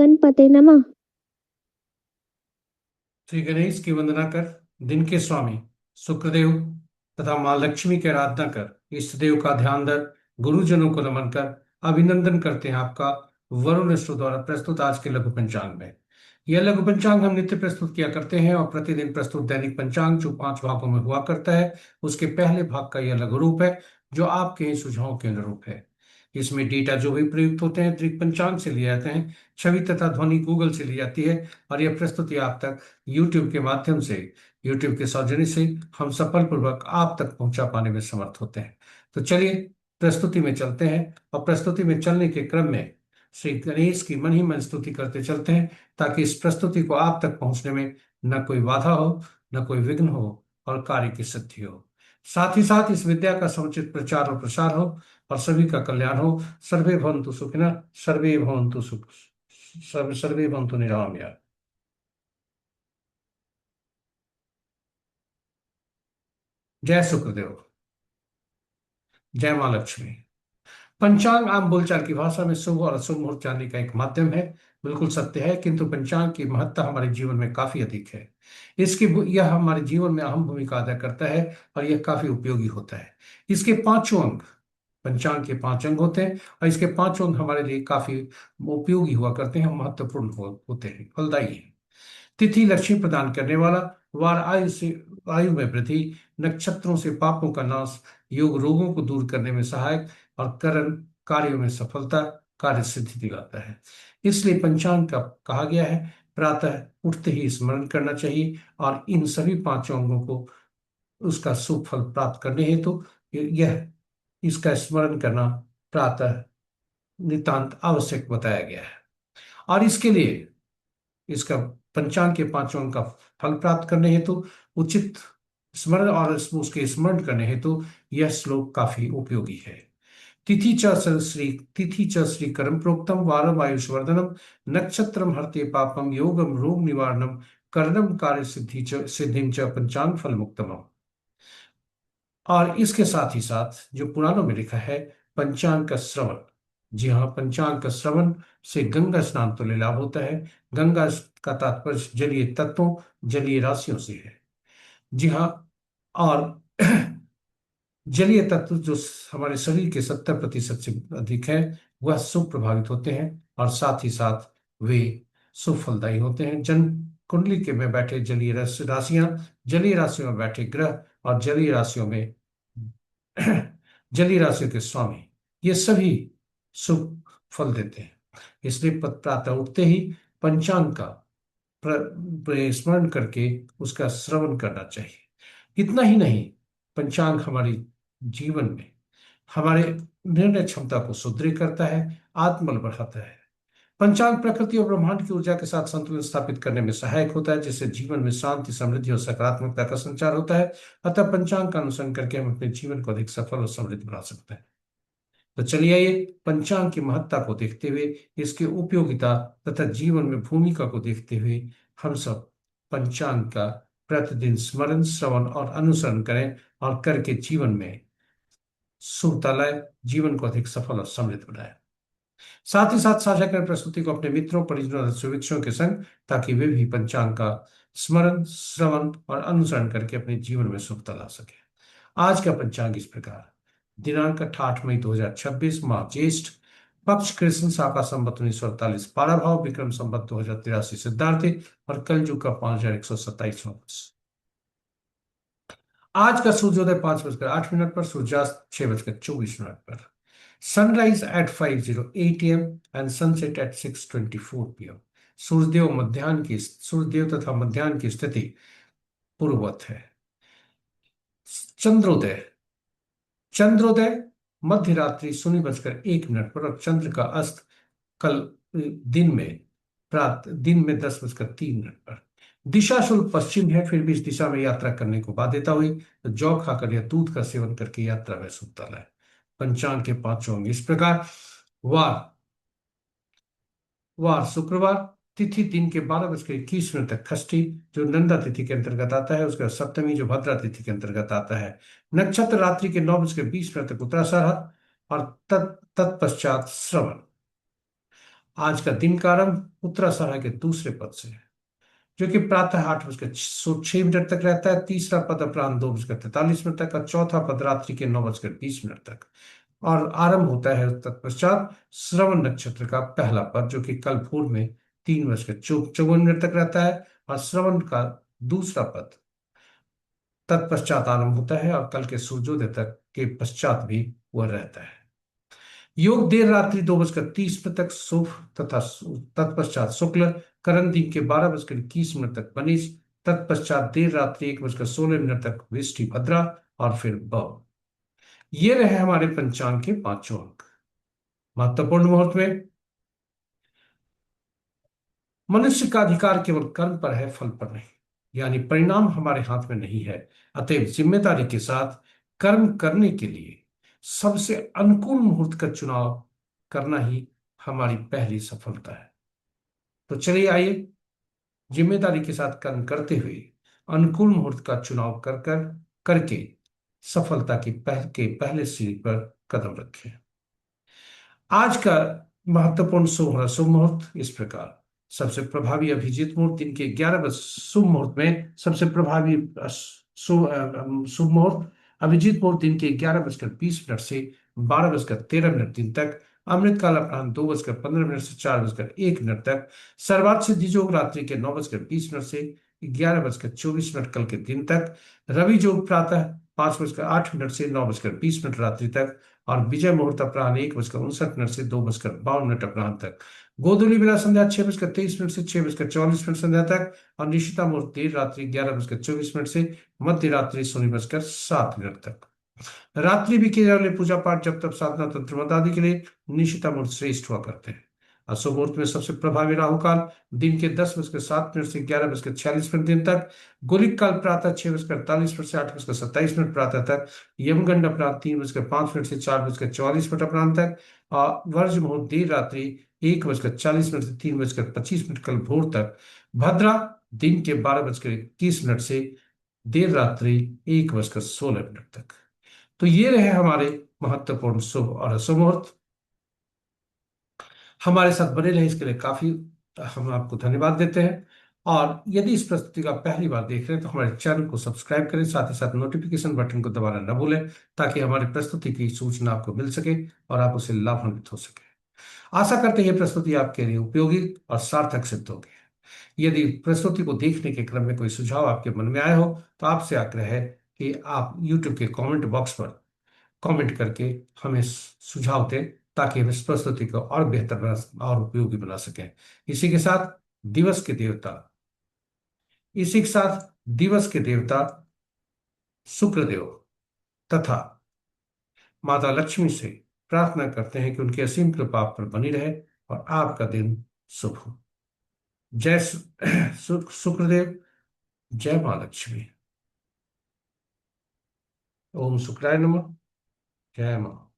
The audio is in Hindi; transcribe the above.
गणपते नमः। श्री गणेश की वंदना कर, दिन के स्वामी शुक्रदेव तथा माँ लक्ष्मी की आराधना कर, इष्ट देव का ध्यान धर, गुरुजनों को नमन कर, अभिनंदन करते हैं आपका वरुण स्टू द्वारा प्रस्तुत आज के लघु पंचांग में। यह लघु पंचांग हम नित्य प्रस्तुत किया करते हैं और प्रतिदिन प्रस्तुत दैनिक पंचांग जो 5 भागों में हुआ करता है, उसके पहले भाग का यह लघु रूप है जो आपके ही सुझावों के अनुरूप है। इसमें डेटा जो भी प्रयुक्त होते हैं दृक पंचांग से लिए जाते हैं, छवि तथा ध्वनि गूगल से ली जाती है और यह प्रस्तुति आप तक यूट्यूब के माध्यम से, यूट्यूब के सौजन्य से हम सफलपूर्वक आप तक पहुंचा पाने में समर्थ होते हैं। तो चलिए प्रस्तुति में चलते हैं और प्रस्तुति में चलने के क्रम में श्री गणेश की मन ही मन स्तुति करते चलते हैं, ताकि इस प्रस्तुति को आप तक पहुंचने में न कोई बाधा हो, न कोई विघ्न हो और कार्य की सिद्धि हो। साथ ही साथ इस विद्या का समुचित प्रचार और प्रसार हो और सभी का कल्याण हो। सर्वे भवन्तु सुखिनः, सर्वे भवन्तु सुख, सर्वे भवन्तु निरामया। जय शुक्रदेव। जय माँ लक्ष्मी। पंचांग आम बोलचाल की भाषा में शुभ और अशुभ मुहूर्त जानने का एक माध्यम है, बिल्कुल सत्य है, किंतु पंचांग की महत्ता हमारे जीवन में काफी अधिक है। यह हमारे जीवन में अहम भूमिका अदा करता है और यह काफी उपयोगी होता है। इसके पांचों अंग, पंचांग के 5 अंग होते हैं और इसके 5 अंग हमारे लिए काफी उपयोगी हुआ करते हैं, महत्वपूर्ण होते हैं, फलदायी हैं। तिथि लक्ष्मी प्रदान करने वाला, वार आयु में वृद्धि, नक्षत्रों से पापों का नाश, योग रोगों को दूर करने में सहायक और करण कार्यों में सफलता, कार्य सिद्धि दिलाता है। इसलिए पंचांग का कहा गया है प्रातः उठते ही स्मरण करना चाहिए और इन सभी 5 अंगों को उसका शुभ फल प्राप्त करने हेतु यह इसका स्मरण करना प्रातः नितांत आवश्यक बताया गया है। और इसके लिए इसका पंचांग के 5 अंग का फल प्राप्त करने हेतु उचित स्मरण और उसके स्मरण करने हेतु यह श्लोक काफी उपयोगी है। तिथि च श्री करम प्रोक्तम वारम आयुष्वर्धनम, नक्षत्रम हरते पापम, योगम रोग निवारणम, कर्णम कार्य सिद्धिं च पंचांग फल मुक्तम। और इसके साथ ही साथ जो पुराणों में लिखा है पंचांग का श्रवण, जी हाँ, पंचांग का श्रवण से गंगा स्नान तुल्य लाभ होता है। गंगा का तात्पर्य जलीय तत्वों, जलीय राशियों से है। जी हाँ। और जलीय तत्व जो हमारे शरीर के 70% से अधिक है, वह शुभ प्रभावित होते हैं और साथ ही साथ वे शुभ फलदायी होते हैं। जन्म कुंडली के में बैठे जलीय राशियां, जलीय राशियों में बैठे ग्रह और जलीय राशियों में जलीय राशियों के स्वामी, ये सभी शुभ फल देते हैं। इसलिए प्रातः उठते ही पंचांग का स्मरण करके उसका श्रवण करना चाहिए। इतना ही नहीं, पंचांग हमारी जीवन में हमारे निर्णय क्षमता को सुदृढ़ करता है, आत्मबल बढ़ाता है। पंचांग प्रकृति और ब्रह्मांड की ऊर्जा के साथ संतुलन स्थापित करने में सहायक होता है, जिससे जीवन में शांति, समृद्धि और सकारात्मकता का संचार होता है। अतः पंचांग का अनुसरण करके हम अपने जीवन को अधिक सफल और समृद्ध बना सकते हैं। तो चलिए आइए पंचांग की महत्ता को देखते हुए, इसकी उपयोगिता तथा जीवन में भूमिका को देखते हुए हम सब पंचांग का प्रतिदिन स्मरण, श्रवण और अनुसरण करें और करके जीवन में शुभता लाए, जीवन को अधिक सफल और समृद्ध बनाए। साथ ही साथ साझा करें प्रस्तुति को अपने मित्रों, परिजनों और शुभेच्छुओं के संग, ताकि वे भी पंचांग का स्मरण, श्रवण और अनुसरण करके अपने जीवन में शुभता ला सके। आज का पंचांग इस प्रकार: दिनांक 8 मई 2026, माह ज्येष्ठ, पक्ष कृष्ण, शाका संवत 1948, पारा भाव विक्रम संवत 2083 सिद्धार्थी और कलयुग का 5127वां वर्ष। आज का सूर्योदय 5:08 पर, सूर्यास्त 6:24 पर। Sunrise at 5:08 AM and sunset at 6:24 PM। सूर्यदेव तथा मध्याह्न की स्थिति पूर्ववत है। चंद्रोदय चंद्रोदय मध्य रात्रि 0:01 पर और चंद्र का अस्त कल दिन में 10:03 पर। दिशा शुल्क पश्चिम है, फिर भी इस दिशा में यात्रा करने को बाध्यता हुई तो जौ खाकर या दूध का सेवन करके यात्रा में सुखता लाए। पंचांग के 5 अंग इस प्रकार: वार वार शुक्रवार, तिथि दिन के 12:21 तक खष्टी जो नंदा तिथि के अंतर्गत आता है, उसके बाद सप्तमी जो भद्रा तिथि के अंतर्गत आता है। नक्षत्र रात्रि के 9:20 तक उत्तराषाढ़ और तत्पश्चात श्रवण। आज का दिन का आरंभ उत्तराषाढ़ा के दूसरे पद से है, जो कि प्रातः 8:06 तक रहता है। तीसरा पद अपराह्न 2:43 तक, और चौथा पद रात्रि के 9:20 तक। और आरंभ होता है तत्पश्चात श्रवण नक्षत्र का पहला पद, जो कि कल पूर्व में 3:54 तक रहता है। और श्रवण का दूसरा पद तत्पश्चात आरंभ होता है और कल के सूर्योदय तक के पश्चात भी वह रहता है। योग देर रात्रि 2:30 तक शुभ तथा तत्पश्चात शुक्ल। करण दिन के 12:21 तक बनिश। तत्पश्चात देर रात्रि 1:16 तक विष्टि भद्रा, और फिर ब। ये रहे हमारे पंचांग के पांचों अंक। महत्वपूर्ण मुहूर्त में मनुष्य का अधिकार केवल कर्म पर है, फल पर नहीं। यानी परिणाम हमारे हाथ में नहीं है। अतएव जिम्मेदारी के साथ कर्म करने के लिए सबसे अनुकूल मुहूर्त का चुनाव करना ही हमारी पहली सफलता है। तो चलिए आइए, जिम्मेदारी के साथ कर्म करते हुए अनुकूल मुहूर्त का चुनाव कर कर करके सफलता की पहले सीढ़ी पर कदम रखें। आज का महत्वपूर्ण शुभ मुहूर्त इस प्रकार। सबसे प्रभावी अभिजीत मुहूर्त दिन के 11 बजे। शुभ मुहूर्त में सबसे प्रभावी शुभ मुहूर्त अभिजीत मुहूर्त दिन के 11:20 से 12:13 दिन तक। अमृतकाल अपराह्न 2:15 से 4:01 तक। सर्वार्थ सिद्धि योग रात्रि के 9:20 से 11:24 कल के दिन तक। रवि योग प्रातः 5:08 से 9:20 रात्रि तक। और विजय मुहूर्त अपराह्न 1:59 से 2:52 अपराह्न तक। गोधूली बेला संध्या 6:23 से 6:44 संध्या तक। और निशिता मुहूर्त देर रात्रि 11:24 से मध्य रात्रि 0:07 तक। रात्रि भी किए जाने वाले पूजा पाठ जब तक साधना तंत्र मत आदि के लिए निशिता मुहूर्त श्रेष्ठ हुआ करते हैं। अशुभ मुहूर्त में सबसे प्रभावी राहु काल दिन के 10:07 से 11:46 दिन तक। गुलिक काल प्रातः 6:48 से 8:27 प्रातः तक। यमगंड अपराह्न 3:05 से 4:44 अपराह्न तक। और वर्ज मुहूर्त देर रात्रि 1:40 से 3:25 कल भोर तक। भद्रा दिन के 12:21 से देर रात्रि 1:16 तक। तो ये रहे हमारे महत्वपूर्ण शुभ और अशुभ मुहूर्त। हमारे साथ बने रहे इसके लिए काफी हम आपको धन्यवाद देते हैं। और यदि इस प्रस्तुति का पहली बार देख रहे हैं तो हमारे चैनल को सब्सक्राइब करें, साथ ही साथ नोटिफिकेशन बटन को दबाना न भूलें, ताकि हमारी प्रस्तुति की सूचना आपको मिल सके और आप उससे लाभान्वित हो सके। आशा करते हैं ये प्रस्तुति आपके लिए उपयोगी और सार्थक सिद्ध होगी। यदि प्रस्तुति को देखने के क्रम में कोई सुझाव आपके मन में आया हो तो आपसे आग्रह है कि आप YouTube के कमेंट बॉक्स पर कमेंट करके हमें सुझाव दें, ताकि हम इस प्रस्तुति को और बेहतर और उपयोगी बना सकें। इसी के साथ दिवस के देवता इसी के साथ दिवस के देवता शुक्रदेव तथा माता लक्ष्मी से प्रार्थना करते हैं कि उनकी असीम कृपा आप पर बनी रहे और आपका दिन शुभ हो। जय शुक्रदेव, जय मां लक्ष्मी। ओम शुक्राय नमः। जय मां।